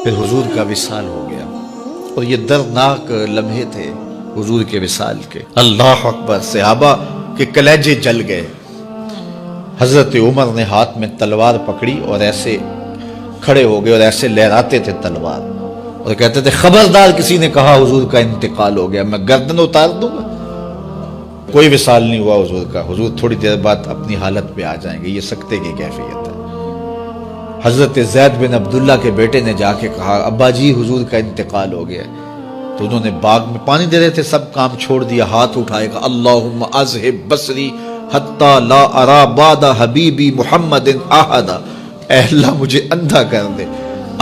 پھر حضور کا وصال ہو گیا، اور یہ دردناک لمحے تھے حضور کے وصال کے۔ اللہ اکبر! صحابہ کے کلیجے جل گئے۔ حضرت عمر نے ہاتھ میں تلوار پکڑی اور ایسے کھڑے ہو گئے اور ایسے لہراتے تھے تلوار، اور کہتے تھے خبردار کسی نے کہا حضور کا انتقال ہو گیا میں گردن اتار دوں گا۔ کوئی وصال نہیں ہوا حضور کا، حضور تھوڑی دیر بعد اپنی حالت پہ آ جائیں گے۔ یہ سکتے کی کیفیت ہے۔ حضرت زید بن عبداللہ کے بیٹے نے جا کے کہا ابا جی حضور کا انتقال ہو گیا، تو انہوں نے باغ میں پانی دے رہے تھے، سب کام چھوڑ دیا، ہاتھ اٹھائے گا اللہم اذہب بصری حتی لا ارا بعد حبیبی محمد احدا، اے اللہ مجھے اندھا کر دے،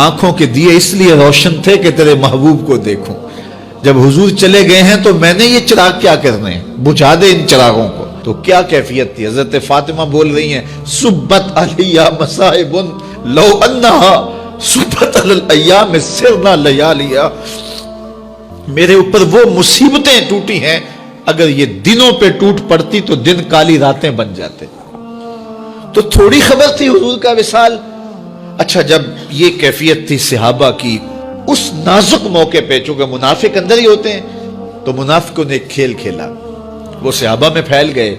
آنکھوں کے دیے اس لیے روشن تھے کہ تیرے محبوب کو دیکھوں، جب حضور چلے گئے ہیں تو میں نے یہ چراغ کیا کرنے ہیں، بجھا دے ان چراغوں کو۔ تو کیا کیفیت تھی؟ حضرت فاطمہ بول رہی ہیں صبت علیہ مصائب لو انہا صبت علی الایام سرنا لیالیا، میرے اوپر وہ مصیبتیں ٹوٹی ہیں اگر یہ دنوں پہ ٹوٹ پڑتی تو دن کالی راتیں بن جاتے۔ تو تھوڑی خبر تھی حضور کا وصال۔ اچھا، جب یہ کیفیت تھی صحابہ کی اس نازک موقع پہ، چونکہ منافق اندر ہی ہوتے ہیں، تو منافقوں نے ایک کھیل کھیلا، وہ صحابہ میں پھیل گئے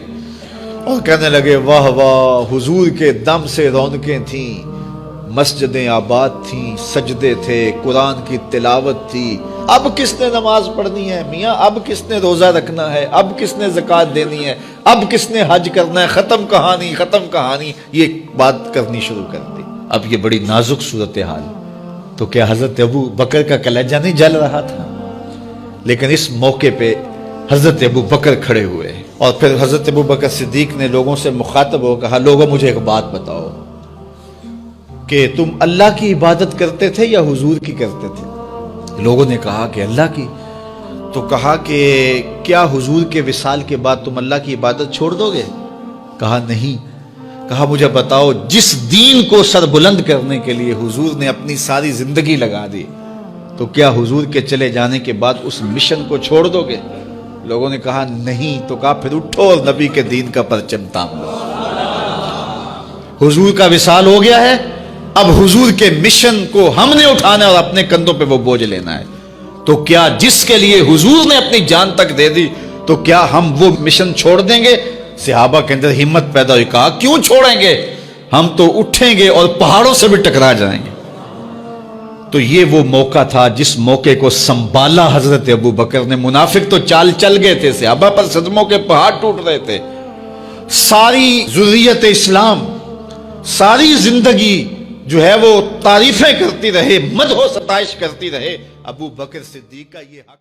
اور کہنے لگے واہ واہ حضور کے دم سے رونقیں تھیں، مسجدیں آباد تھیں، سجدے تھے، قرآن کی تلاوت تھی، اب کس نے نماز پڑھنی ہے میاں، اب کس نے روزہ رکھنا ہے، اب کس نے زکوٰۃ دینی ہے، اب کس نے حج کرنا ہے، ختم کہانی ختم کہانی، یہ بات کرنی شروع کر دی۔ اب یہ بڑی نازک صورتحال، تو کیا حضرت ابو بکر کا کلیجہ نہیں جل رہا تھا؟ لیکن اس موقع پہ حضرت ابو بکر کھڑے ہوئے، اور پھر حضرت ابو بکر صدیق نے لوگوں سے مخاطب ہو کہا لوگوں مجھے ایک بات بتاؤ کہ تم اللہ کی عبادت کرتے تھے یا حضور کی کرتے تھے؟ لوگوں نے کہا کہ اللہ کی۔ تو کہا کہ کیا حضور کے وصال کے بعد تم اللہ کی عبادت چھوڑ دو گے؟ کہا نہیں۔ کہا مجھے بتاؤ جس دین کو سر بلند کرنے کے لیے حضور نے اپنی ساری زندگی لگا دی، تو کیا حضور کے چلے جانے کے بعد اس مشن کو چھوڑ دو گے؟ لوگوں نے کہا نہیں۔ تو کہا پھر اٹھو اور نبی کے دین کا پرچم تام لو۔ حضور کا وصال ہو گیا ہے، اب حضور کے مشن کو ہم نے اٹھانا اور اپنے کندھوں پہ وہ بوجھ لینا ہے۔ تو کیا جس کے لیے حضور نے اپنی جان تک دے دی، تو کیا ہم وہ مشن چھوڑ دیں گے؟ صحابہ کے اندر ہمت پیدا ہوئی، کہا کیوں چھوڑیں گے، ہم تو اٹھیں گے اور پہاڑوں سے بھی ٹکرا جائیں گے۔ تو یہ وہ موقع تھا جس موقع کو سنبھالا حضرت ابو بکر نے۔ منافق تو چال چل گئے تھے، صحابہ پر صدموں کے پہاڑ ٹوٹ رہے تھے، ساری ذریت اسلام ساری زندگی جو ہے وہ تعریفیں کرتی رہے، مدح و ستائش کرتی رہے ابو بکر صدیق کا۔ یہ حق